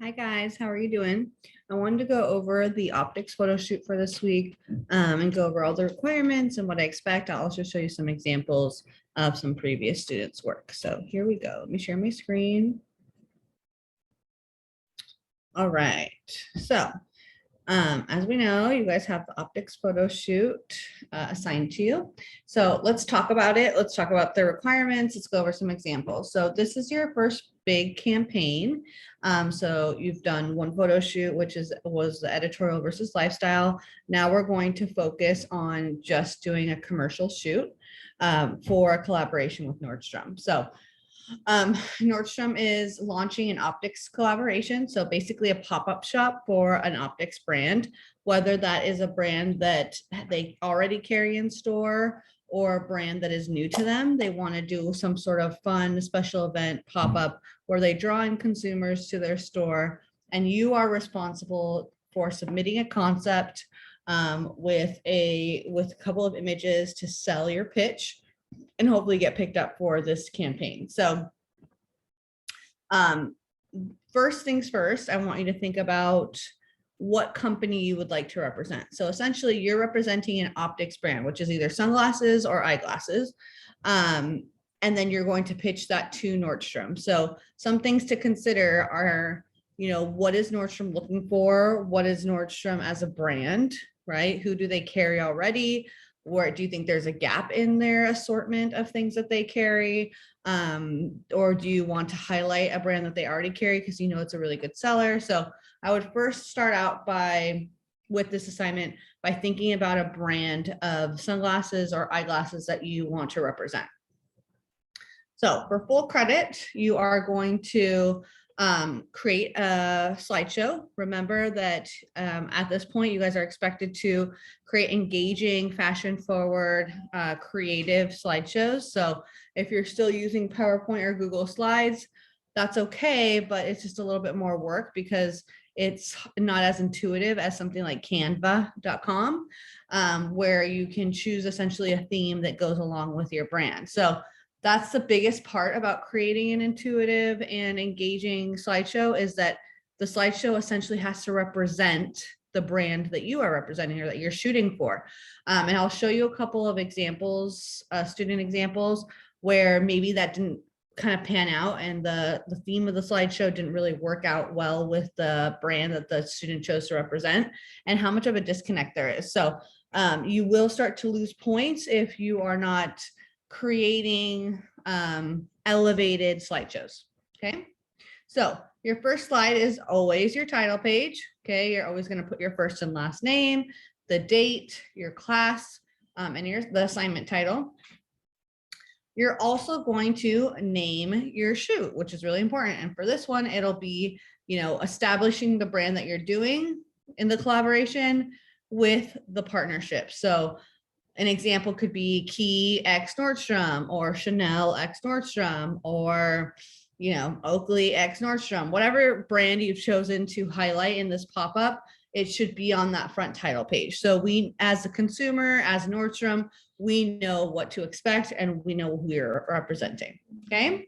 Hi guys, how are you doing? I wanted to go over the optics photo shoot for this week and go over all the requirements and what I expect. I'll also show you some examples of some previous students' work. So here we go. Let me share my screen. All right. So as we know, you guys have the optics photo shoot assigned to you. So let's talk about it. Let's talk about the requirements. Let's go over some examples. So this is your first big campaign. So you've done one photo shoot, which was the editorial versus lifestyle. Now we're going to focus on just doing a commercial shoot for a collaboration with Nordstrom. So Nordstrom is launching an optics collaboration. So basically a pop-up shop for an optics brand, whether that is a brand that they already carry in store or a brand that is new to them. They want to do some sort of fun special event pop-up where they draw in consumers to their store, and you are responsible for submitting a concept with a couple of images to sell your pitch and hopefully get picked up for this campaign. So first things first, I want you to think about what company you would like to represent. So essentially you're representing an optics brand, which is either sunglasses or eyeglasses. And then you're going to pitch that to Nordstrom. So some things to consider are, what is Nordstrom looking for? What is Nordstrom as a brand, right? Who do they carry already? Or do you think there's a gap in their assortment of things that they carry? Or do you want to highlight a brand that they already carry because it's a really good seller? So I would first start out with this assignment by thinking about a brand of sunglasses or eyeglasses that you want to represent. So for full credit, you are going to create a slideshow. Remember that at this point, you guys are expected to create engaging, fashion forward, creative slideshows. So if you're still using PowerPoint or Google Slides, that's okay, but it's just a little bit more work because it's not as intuitive as something like canva.com, where you can choose essentially a theme that goes along with your brand. So that's the biggest part about creating an intuitive and engaging slideshow, is that the slideshow essentially has to represent the brand that you are representing or that you're shooting for. And I'll show you a couple of examples, student examples, where maybe that didn't kind of pan out and the theme of the slideshow didn't really work out well with the brand that the student chose to represent, and how much of a disconnect there is. So you will start to lose points if you are not creating elevated slideshows. Okay, so your first slide is always your title page. Okay, you're always going to put your first and last name, the date, your class, and the assignment title. You're also going to name your shoot, which is really important. And for this one, it'll be, establishing the brand that you're doing in the collaboration with the partnership. So an example could be Key X Nordstrom or Chanel X Nordstrom or, Oakley X Nordstrom, whatever brand you've chosen to highlight in this pop-up, it should be on that front title page. So we, as a consumer, as Nordstrom, we know what to expect and we know who we're representing. Okay.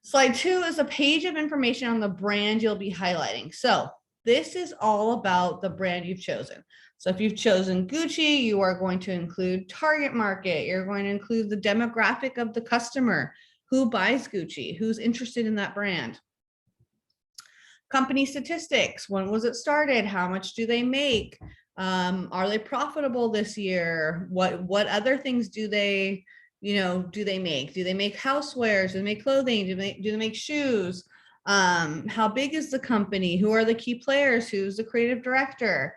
Slide 2 is a page of information on the brand you'll be highlighting. So this is all about the brand you've chosen. So if you've chosen Gucci, you are going to include target market. You're going to include the demographic of the customer, who buys Gucci, who's interested in that brand. Company statistics, when was it started? How much do they make? Are they profitable this year? What other things do they make? Do they make housewares? Do they make clothing? Do they make shoes? How big is the company? Who are the key players? Who's the creative director?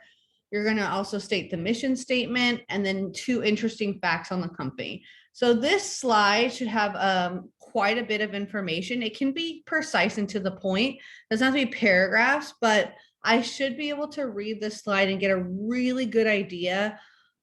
You're going to also state the mission statement and then 2 interesting facts on the company. So this slide should have quite a bit of information. It can be precise and to the point. It doesn't have to be paragraphs, but I should be able to read this slide and get a really good idea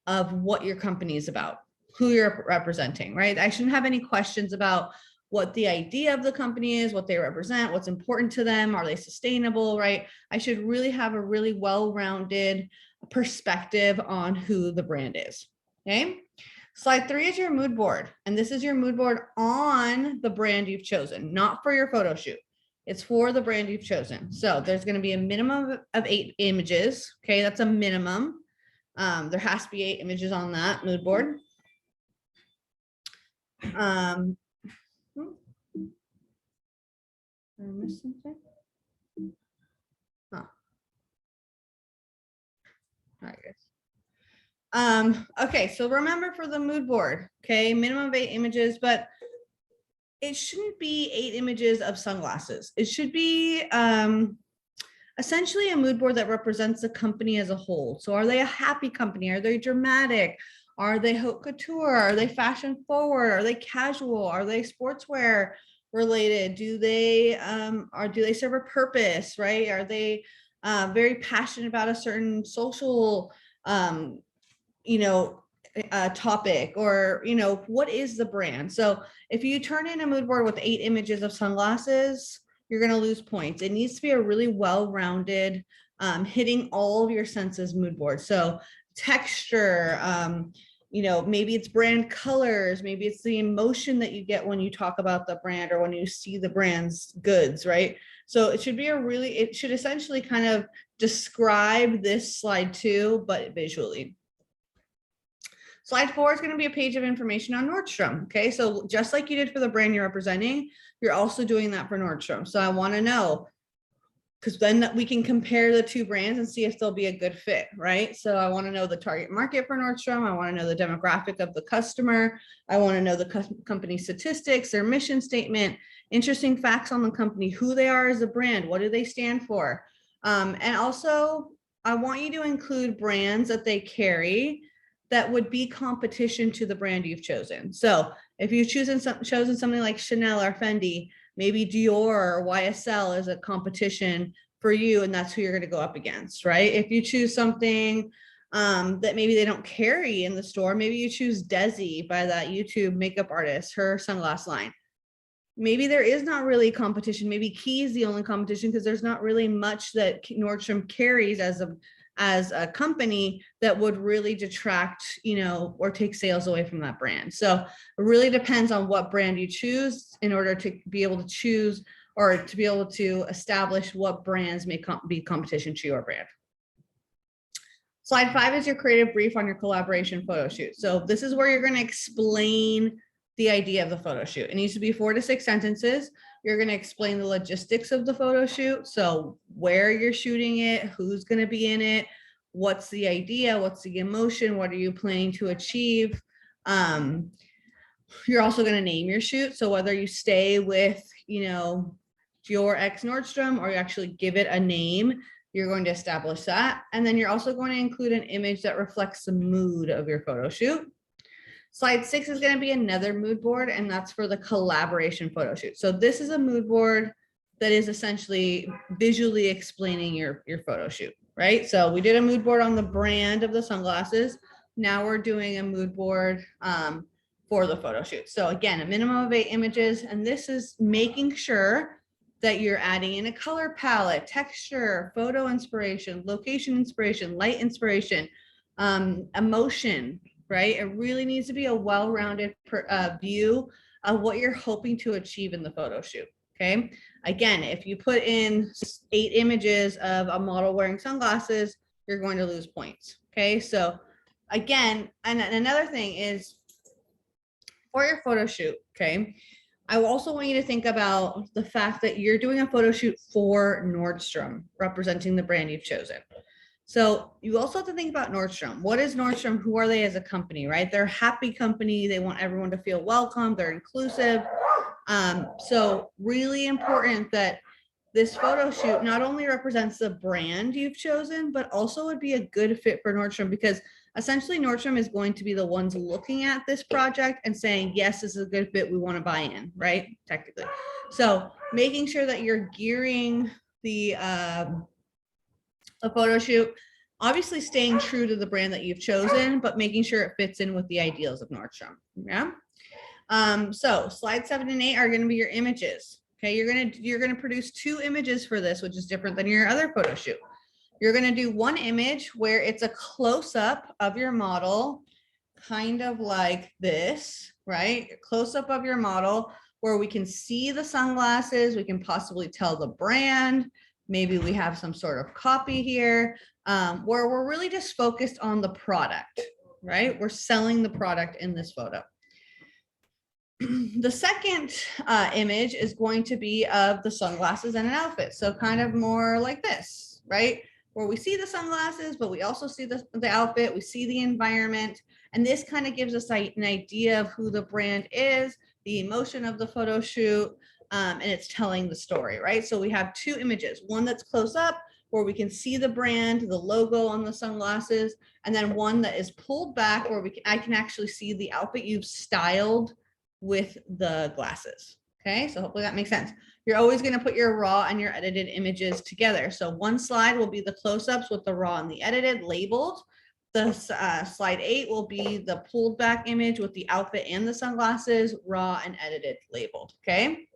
of what your company is about, who you're representing, right? I shouldn't have any questions about what the idea of the company is, what they represent, what's important to them, are they sustainable, right? I should really have a really well-rounded perspective on who the brand is, okay? Slide 3 is your mood board, and this is your mood board on the brand you've chosen, not for your photo shoot. It's for the brand you've chosen. So there's going to be a minimum of 8 images. Okay, that's a minimum. There has to be 8 images on that mood board. Did I miss something? Huh. All right, guys. Okay, so remember for the mood board, okay, minimum of 8 images, but it shouldn't be 8 images of sunglasses. It should be essentially a mood board that represents the company as a whole. So are they a happy company? Are they dramatic? Are they haute couture? Are they fashion forward? Are they casual? Are they sportswear related? Do they serve a purpose, right? Are they very passionate about a certain social topic, or what is the brand? So if you turn in a mood board with 8 images of sunglasses, you're going to lose points. It needs to be a really well-rounded, hitting all of your senses mood board. So texture, maybe it's brand colors, maybe it's the emotion that you get when you talk about the brand or when you see the brand's goods, right? So it should essentially kind of describe this slide 2, but visually. Slide 4 is going to be a page of information on Nordstrom. Okay, so just like you did for the brand you're representing, you're also doing that for Nordstrom. So I want to know, because then we can compare the 2 brands and see if they'll be a good fit, right? So I want to know the target market for Nordstrom. I want to know the demographic of the customer. I want to know the company statistics, their mission statement, interesting facts on the company, who they are as a brand, what do they stand for? And also, I want you to include brands that they carry that would be competition to the brand you've chosen. So if you've chosen something like Chanel or Fendi, maybe Dior or YSL is a competition for you, and that's who you're going to go up against, right? If you choose something that maybe they don't carry in the store, maybe you choose Desi by that YouTube makeup artist, her sunglass line. Maybe there is not really competition. Maybe Key is the only competition because there's not really much that Nordstrom carries as a company that would really detract, or take sales away from that brand. So it really depends on what brand you choose in order to be able to choose or to be able to establish what brands may be competition to your brand. Slide 5 is your creative brief on your collaboration photo shoot. So this is where you're going to explain the idea of the photo shoot. It needs to be 4 to 6 sentences. You're going to explain the logistics of the photo shoot. So where you're shooting it, who's going to be in it, what's the idea, what's the emotion, what are you planning to achieve? You're also going to name your shoot. So whether you stay with, your ex Nordstrom or you actually give it a name, you're going to establish that. And then you're also going to include an image that reflects the mood of your photo shoot. Slide 6 is going to be another mood board, and that's for the collaboration photo shoot. So this is a mood board that is essentially visually explaining your photo shoot, right? So we did a mood board on the brand of the sunglasses. Now we're doing a mood board for the photo shoot. So again, a minimum of 8 images, and this is making sure that you're adding in a color palette, texture, photo inspiration, location inspiration, light inspiration, emotion, right? It really needs to be a well-rounded view of what you're hoping to achieve in the photo shoot, okay? Again, if you put in 8 images of a model wearing sunglasses, you're going to lose points, okay? So again, and another thing is for your photo shoot, okay? I also want you to think about the fact that you're doing a photo shoot for Nordstrom, representing the brand you've chosen. So you also have to think about Nordstrom. What is Nordstrom? Who are they as a company, right? They're a happy company. They want everyone to feel welcome. They're inclusive. So really important that this photo shoot not only represents the brand you've chosen, but also would be a good fit for Nordstrom, because essentially Nordstrom is going to be the ones looking at this project and saying, yes, this is a good fit. We want to buy in, right? Technically. So making sure that you're gearing the photo shoot, obviously staying true to the brand that you've chosen, but making sure it fits in with the ideals of Nordstrom. Yeah. So slide 7 and 8 are going to be your images. Okay, you're gonna produce 2 images for this, which is different than your other photo shoot. You're gonna do one image where it's a close-up of your model, kind of like this, right? Close-up of your model where we can see the sunglasses, we can possibly tell the brand, maybe we have some sort of copy here, where we're really just focused on the product, right? We're selling the product in this photo. The second image is going to be of the sunglasses and an outfit. So kind of more like this, right? Where we see the sunglasses, but we also see the outfit, we see the environment, and this kind of gives us an idea of who the brand is, the emotion of the photo shoot, and it's telling the story, right? So we have two images, one that's close up, where we can see the brand, the logo on the sunglasses, and then one that is pulled back where I can actually see the outfit you've styled with the glasses. Okay, so hopefully that makes sense. You're always going to put your raw and your edited images together. So one slide will be the close-ups with the raw and the edited labeled. The slide 8 will be the pulled back image with the outfit and the sunglasses, raw and edited labeled. Okay.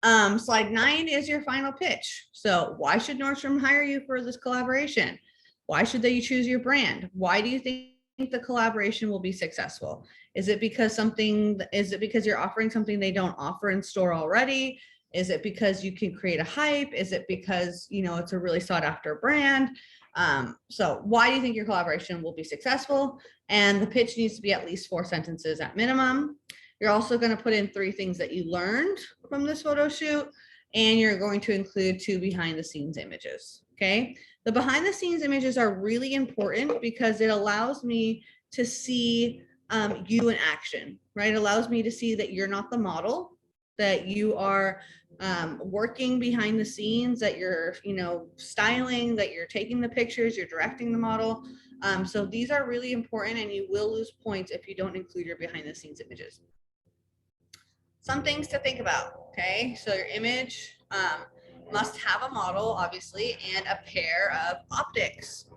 Slide 9 is your final pitch. So why should Nordstrom hire you for this collaboration? Why should they choose your brand? Why do you think the collaboration will be successful? Is it because you're offering something they don't offer in store already? Is it because you can create a hype? Is it because, you know, it's a really sought after brand? So why do you think your collaboration will be successful? And the pitch needs to be at least 4 sentences at minimum. You're also going to put in 3 things that you learned from this photo shoot, and you're going to include 2 behind the scenes images. Okay. The behind the scenes images are really important because it allows me to see you in action, right? It allows me to see that you're not the model, that you are working behind the scenes, that you're, you know, styling, that you're taking the pictures, you're directing the model. So these are really important, and you will lose points if you don't include your behind the scenes images. Some things to think about, okay? So your image must have a model, obviously, and a pair of optics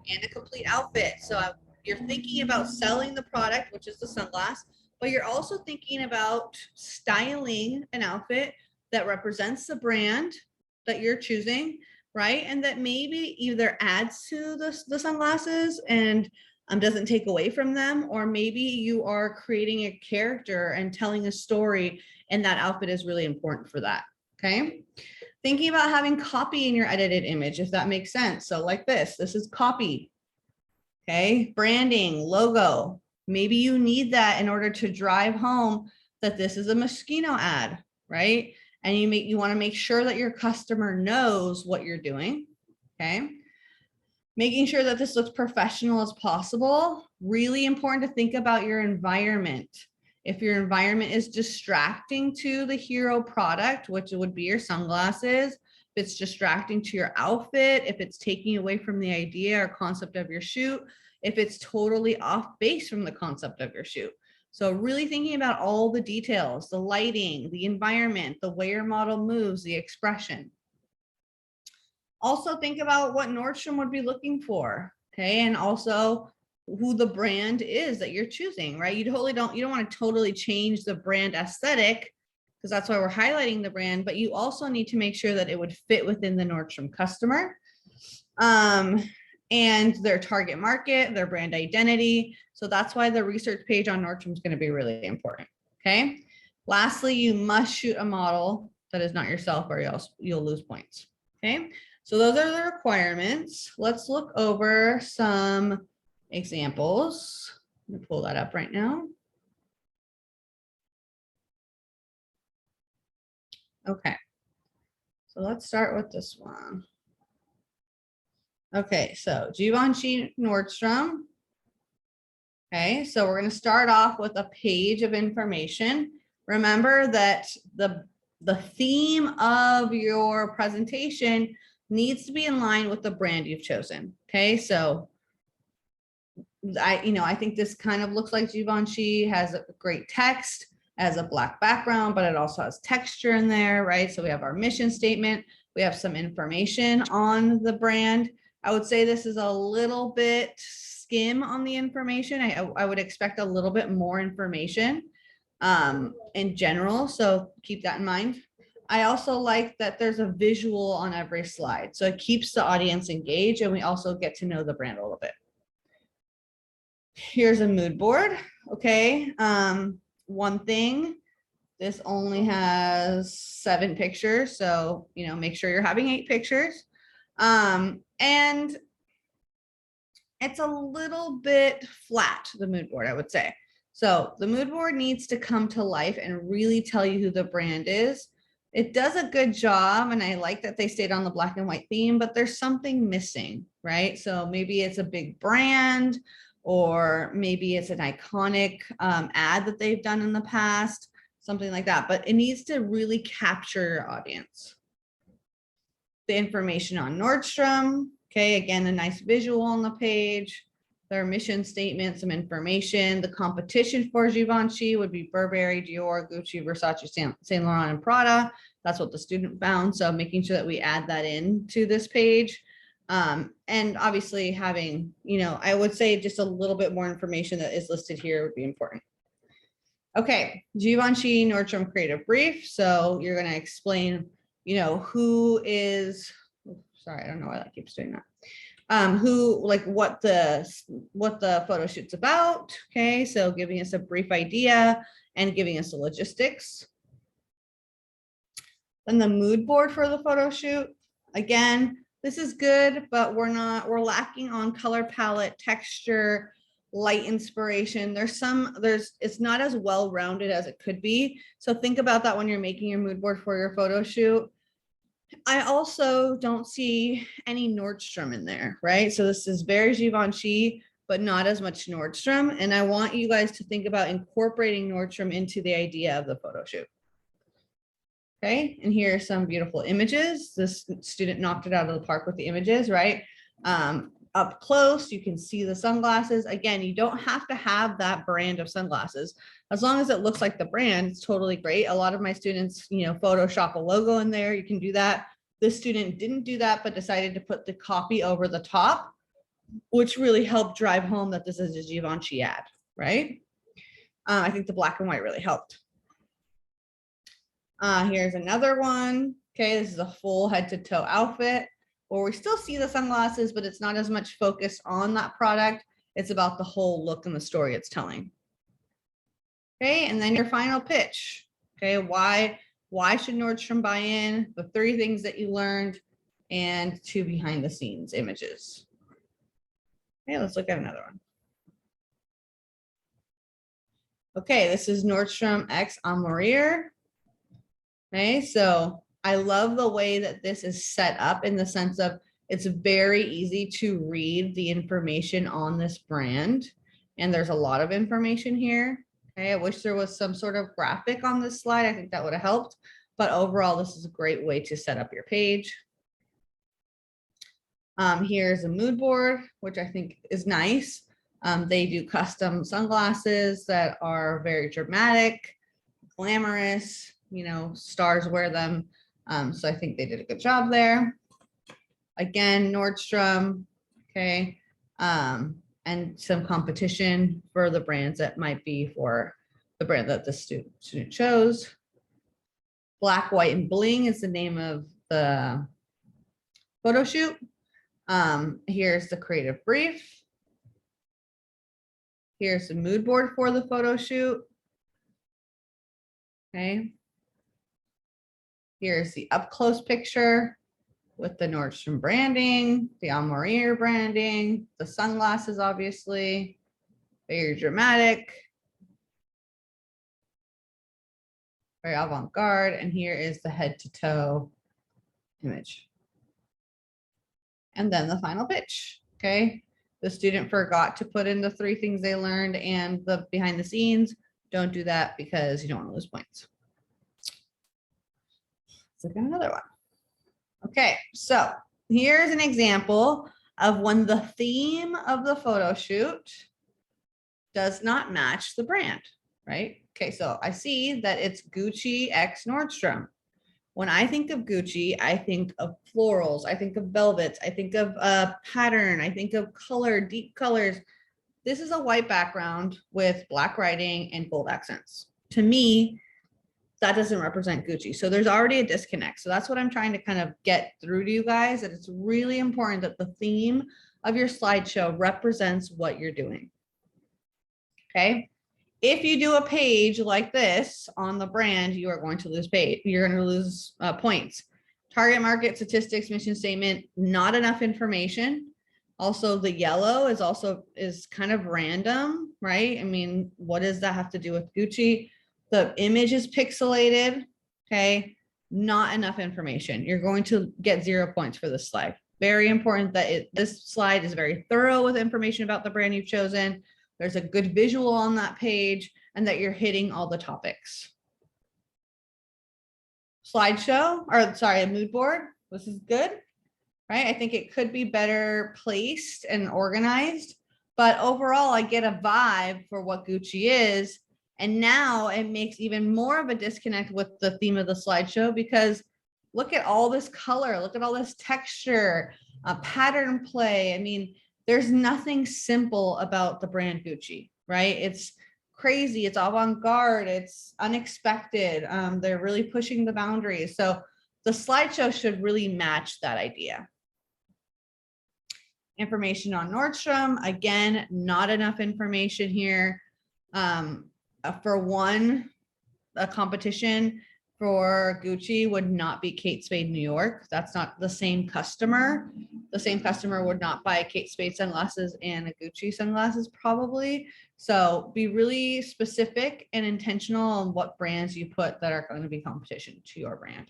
and a complete outfit. So you're thinking about selling the product, which is the sunglass, but you're also thinking about styling an outfit that represents the brand that you're choosing, right? And that maybe either adds to the sunglasses and doesn't take away from them, or maybe you are creating a character and telling a story, and that outfit is really important for that, okay? Thinking about having copy in your edited image, if that makes sense. So like this is copy, okay? Branding, logo. Maybe you need that in order to drive home that this is a Moschino ad, right? And you want to make sure that your customer knows what you're doing, okay? Making sure that this looks professional as possible. Really important to think about your environment. If your environment is distracting to the hero product, which would be your sunglasses, if it's distracting to your outfit, if it's taking away from the idea or concept of your shoot, if it's totally off base from the concept of your shoot. So really thinking about all the details, the lighting, the environment, the way your model moves, the expression. Also think about what Nordstrom would be looking for, okay? And also who the brand is that you're choosing, right? You don't want to totally change the brand aesthetic, because that's why we're highlighting the brand, but you also need to make sure that it would fit within the Nordstrom customer and their target market, their brand identity. So that's why the research page on Nordstrom is going to be really important, okay? Lastly, you must shoot a model that is not yourself, or else you'll lose points, okay? So those are the requirements. Let's look over some examples. I'm gonna pull that up right now. Okay, so let's start with this one. Okay, so Givenchy Nordstrom. Okay, so we're going to start off with a page of information. Remember that the theme of your presentation needs to be in line with the brand you've chosen. Okay, so I think this kind of looks like Givenchy, has a great text, has a black background, but it also has texture in there, right? So we have our mission statement, we have some information on the brand. I would say this is a little bit skim on the information. I would expect a little bit more information in general, so keep that in mind. I also like that there's a visual on every slide, so it keeps the audience engaged, and we also get to know the brand a little bit. Here's a mood board. Okay. One thing This only has 7 pictures. So, you know, make sure you're having 8 pictures. And it's a little bit flat, the mood board, I would say. So the mood board needs to come to life and really tell you who the brand is. It does a good job, and I like that they stayed on the black and white theme, but there's something missing, right? So maybe it's a big brand, or maybe it's an iconic ad that they've done in the past, something like that. But it needs to really capture your audience. The information on Nordstrom. Okay, again, a nice visual on the page. Their mission statement, some information. The competition for Givenchy would be Burberry, Dior, Gucci, Versace, Saint Laurent, and Prada. That's what the student found. So making sure that we add that in to this page. And obviously having, you know, I would say just a little bit more information that is listed here would be important. Okay, Givenchy Nordstrom creative brief. So you're going to explain, you know, who is, sorry, I don't know why that keeps doing that. Who, like what the photo shoot's about. Okay, so giving us a brief idea and giving us the logistics. Then the mood board for the photo shoot. Again, this is good, but we're lacking on color palette, texture, light inspiration. It's not as well-rounded as it could be. So think about that when you're making your mood board for your photo shoot. I also don't see any Nordstrom in there, right? So this is very Givenchy, but not as much Nordstrom. And I want you guys to think about incorporating Nordstrom into the idea of the photo shoot. Okay, and here are some beautiful images. This student knocked it out of the park with the images, right? Up close, you can see the sunglasses. Again, you don't have to have that brand of sunglasses. As long as it looks like the brand, it's totally great. A lot of my students, you know, Photoshop a logo in there. You can do that. This student didn't do that, but decided to put the copy over the top, which really helped drive home that this is a Givenchy ad, right? I think the black and white really helped. Here's another one. Okay, this is a full head to toe outfit where we still see the sunglasses, but it's not as much focus on that product. It's about the whole look and the story it's telling. Okay, and then your final pitch. Okay, why should Nordstrom buy in? The 3 things that you learned and 2 behind the scenes images. Okay, let's look at another one. Okay, this is Nordstrom X Amour. Okay, so I love the way that this is set up in the sense of it's very easy to read the information on this brand. And there's a lot of information here. Okay, I wish there was some sort of graphic on this slide. I think that would have helped. But overall, this is a great way to set up your page. Here's a mood board, which I think is nice. They do custom sunglasses that are very dramatic, glamorous. You know, stars wear them. So I think they did a good job there. Again, Nordstrom, okay, and some competition for the brands that might be for the brand that the student chose. Black, White, and Bling is the name of the photo shoot. Here's the creative brief. Here's the mood board for the photo shoot. Okay. Here's the up close picture with the Nordstrom branding, the Amour branding, the sunglasses, obviously, very dramatic, very avant-garde. And here is the head to toe image. And then the final pitch, okay? The student forgot to put in the 3 things they learned and the behind the scenes. Don't do that because you don't want to lose points. Let's look at another one. Okay, so here's an example of when the theme of the photo shoot does not match the brand, right? Okay, so I see that it's Gucci X Nordstrom. When I think of Gucci, I think of florals, I think of velvets, I think of pattern, I think of color, deep colors. This is a white background with black writing and gold accents. To me, that doesn't represent Gucci. So there's already a disconnect. So that's what I'm trying to kind of get through to you guys, that it's really important that the theme of your slideshow represents what you're doing. Okay. If you do a page like this on the brand, you are going to lose you're going to lose points. Target market, statistics, mission statement, not enough information. Also, the yellow is kind of random, right? I mean, what does that have to do with Gucci? The image is pixelated, okay? Not enough information. You're going to get 0 points for this slide. Very important that this slide is very thorough with information about the brand you've chosen. There's a good visual on that page, and that you're hitting all the topics. Slideshow, or sorry, a mood board. This is good, right? I think it could be better placed and organized, but overall I get a vibe for what Gucci is. And now it makes even more of a disconnect with the theme of the slideshow, because look at all this color, look at all this texture, pattern play. I mean, there's nothing simple about the brand Gucci, right? It's crazy, it's avant-garde, it's unexpected. They're really pushing the boundaries. So the slideshow should really match that idea. Information on Nordstrom, again, not enough information here. For one, a competition for Gucci would not be Kate Spade New York. That's not the same customer. The same customer would not buy Kate Spade sunglasses and a Gucci sunglasses probably. So be really specific and intentional on what brands you put that are going to be competition to your brand.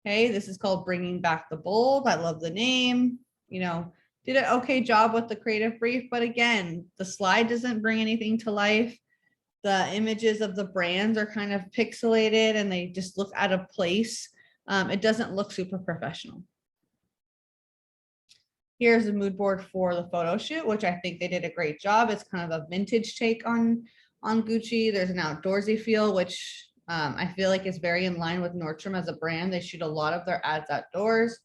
Okay, this is called Bringing Back the Bold. I love the name. You know, did an okay job with the creative brief, but again, the slide doesn't bring anything to life. The images of the brands are kind of pixelated and they just look out of place. It doesn't look super professional. Here's a mood board for the photo shoot, which I think they did a great job. It's kind of a vintage take on Gucci. There's an outdoorsy feel, which I feel like is very in line with Nordstrom as a brand. They shoot a lot of their ads outdoors.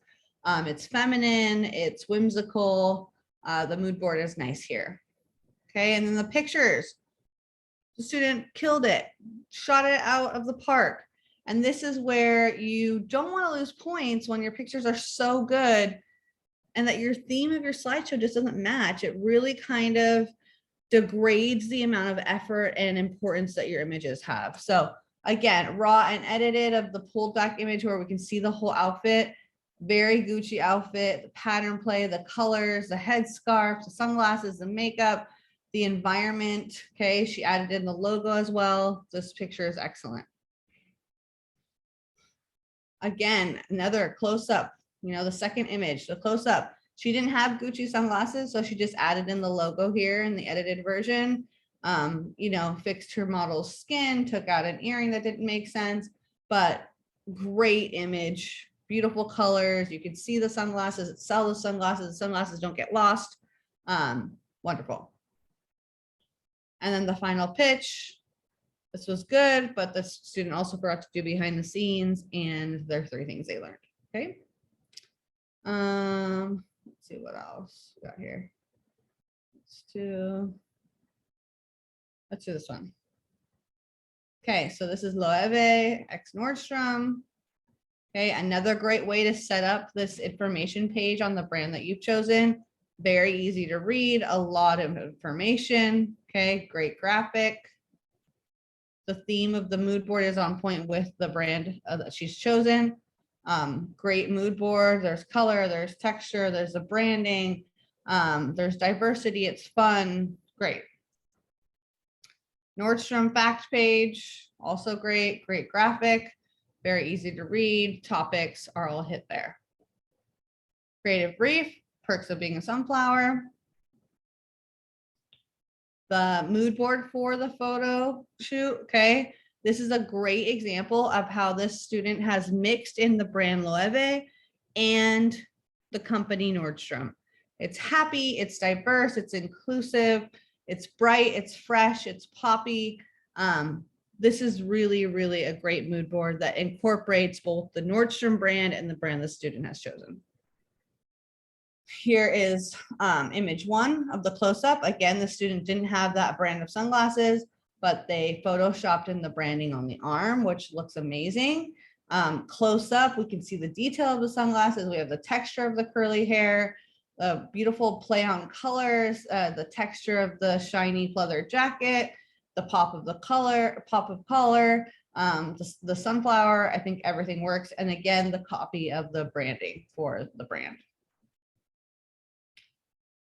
It's feminine, it's whimsical. The mood board is nice here. Okay, and then the pictures. The student killed it, shot it out of the park. And this is where you don't want to lose points when your pictures are so good and that your theme of your slideshow just doesn't match. It really kind of degrades the amount of effort and importance that your images have. So again, raw and edited of the pulled back image where we can see the whole outfit. Very Gucci outfit, the pattern play, the colors, the headscarf, the sunglasses, the makeup, the environment. Okay, she added in the logo as well. This picture is excellent. Again, another close-up, you know, the second image, the close-up. She didn't have Gucci sunglasses, so she just added in the logo here in the edited version. You know, fixed her model's skin, took out an earring that didn't make sense, but great image, beautiful colors. You can see the sunglasses, sell the sunglasses don't get lost. Wonderful. And then the final pitch, this was good, but the student also forgot to do behind the scenes, and there are 3 things they learned. Okay. Let's see what else we got here. Let's do this one. Okay, so this is Loewe x Nordstrom. Okay, another great way to set up this information page on the brand that you've chosen. Very easy to read, a lot of information. Okay, great graphic. The theme of the mood board is on point with the brand that she's chosen. Great mood board. There's color, there's texture, there's the branding, there's diversity, it's fun. Great. Nordstrom fact page, also great, great graphic, very easy to read. Topics are all hit there. Creative brief, perks of being a sunflower. The mood board for the photo shoot, okay? This is a great example of how this student has mixed in the brand Loewe and the company Nordstrom. It's happy, it's diverse, it's inclusive, it's bright, it's fresh, it's poppy. This is really, really a great mood board that incorporates both the Nordstrom brand and the brand the student has chosen. Here is image 1 of the close-up. Again, the student didn't have that brand of sunglasses, but they photoshopped in the branding on the arm, which looks amazing. Close up, we can see the detail of the sunglasses. We have the texture of the curly hair. a beautiful play on colors, the texture of the shiny pleather jacket, the pop of color, the sunflower. I think everything works. And again, the copy of the branding for the brand.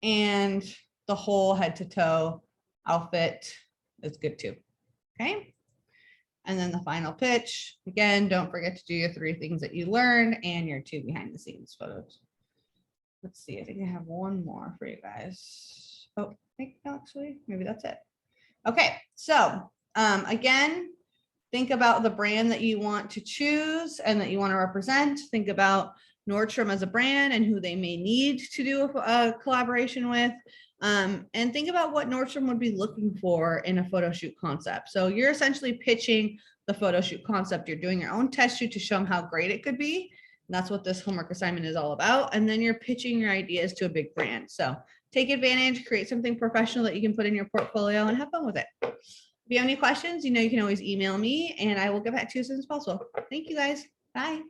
And the whole head to toe outfit is good too. Okay. And then the final pitch. Again, don't forget to do your 3 things that you learned and your 2 behind the scenes photos. Let's see, I think I have one more for you guys. Oh, I think actually, maybe that's it. Okay, so again, think about the brand that you want to choose and that you want to represent. Think about Nordstrom as a brand and who they may need to do a collaboration with. And think about what Nordstrom would be looking for in a photo shoot concept. So you're essentially pitching the photo shoot concept. You're doing your own test shoot to show them how great it could be. And that's what this homework assignment is all about. And then you're pitching your ideas to a big brand. So take advantage, create something professional that you can put in your portfolio and have fun with it. If you have any questions, you know, you can always email me and I will get back to you as soon as possible. Thank you guys. Bye.